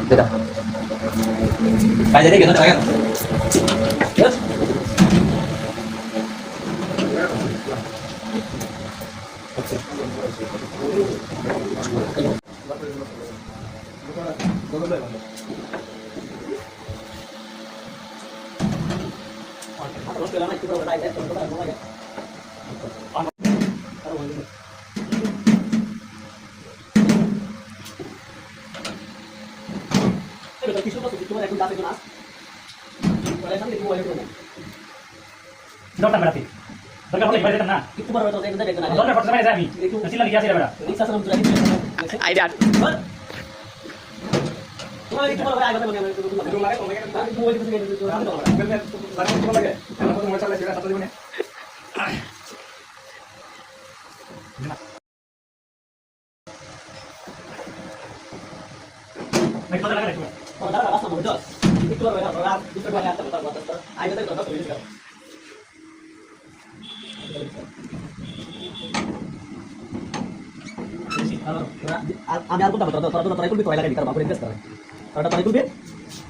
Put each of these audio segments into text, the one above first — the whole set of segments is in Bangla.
যেটা বাইরে গেল টাকা দরকার বেড়াতে দরকার হলে বাইরে না একটু বড় তো দেখতে দেখতে না দরকার পড়ছে বাইরে আমি চিল্লা লিখে আসি বেড়া রিক্সা সালাম তুই আই ডাট তোমার একটু বড় আগে বলে আমি একটু লাগে তুমি ওই দিকে তুমি লাগে আমার তো মোবাইল চালাচ্ছি সাথে দিবনে मैं पता लगा रहा हूं और दादा रास्ता मुझे एक बार बैठा और आप दूसरे बार आता बता आई जाता तो तो আমি আর কোনটা বলতো তোরা ট্রাই করবি ট্রাই লাগাই কারণ বাপুরে ইনভেস্ট করে তোরা ট্রাই করবি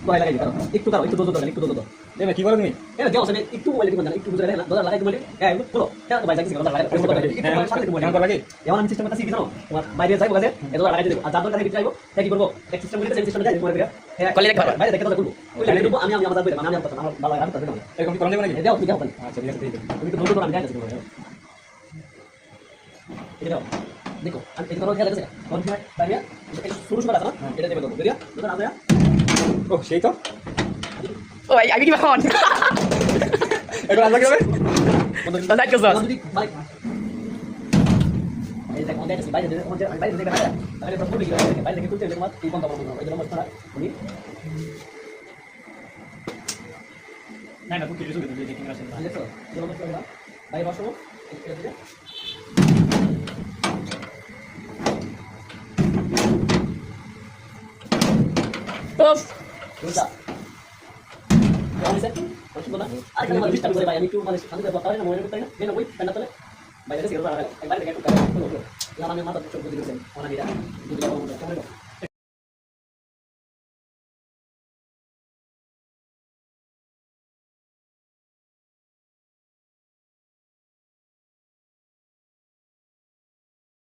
ট্রাই লাগাই কারণ একটু করো একটু দো দেবে কি করো তুমি এ যাও সবে একটু মোবাইল দিবেন না একটু বুঝালে না দাদা লাগাই মোবাইল এই বলো এটা তো বাইরে যাচ্ছি দাদা লাগাই একটু সাথে মোবাইল করা লাগে যেমন আমি সিস্টেম করতেছি কি জানো তোমার বাইরে যাইবো কাছে এত লাগাই দেব আর যার কাছে যাইবো তাই কি করব এক সিস্টেম করে সিস্টেমে যাই মোবাইল করে কলে দেখতে বাইরে দেখতে তো করব ওই লাগাই দেব আমি আমার যাবে মানে আমি কথা আমার ভালো লাগে না এরকম কি করতে হবে নাকি দাও তুমি দাও আচ্ছা ঠিক আছে তুমি তো বলতো আমি যাইতেছি এটা দাও देखो আমি এটা করো খেলা গেছে কোন সময় তাই না শুরু করা না এটা দেবে তো বুঝিয়া দুটো না ও সেই তো ও আই কি বাখন এখন আলাদা হবে দাদা কি জল যদি বাইক এই দেখো ওদের আছে বাইরে বাইরে দেখে না তাহলে প্রথম দিকে বাইরে দেখে তুলতে তোমার এই কোনটা বলবো এই জন্য মস্ত না উনি না না তুই কিছু দেখে দেখে আসেন আচ্ছা তো চলো মস্ত না বাইরে বসো এটা দিকে Off. Bisa. Jangan bisa. Masuk bola. Ada kan malu bisa boleh bayar itu malu. Anu dapat tahu nama orang bertanya. Dia nak buat tanda tanda. Bayar dia segera. Bayar dia kan tukar. Lama memang tak cukup di sini. Mana dia? Dia bawa muda. Kamu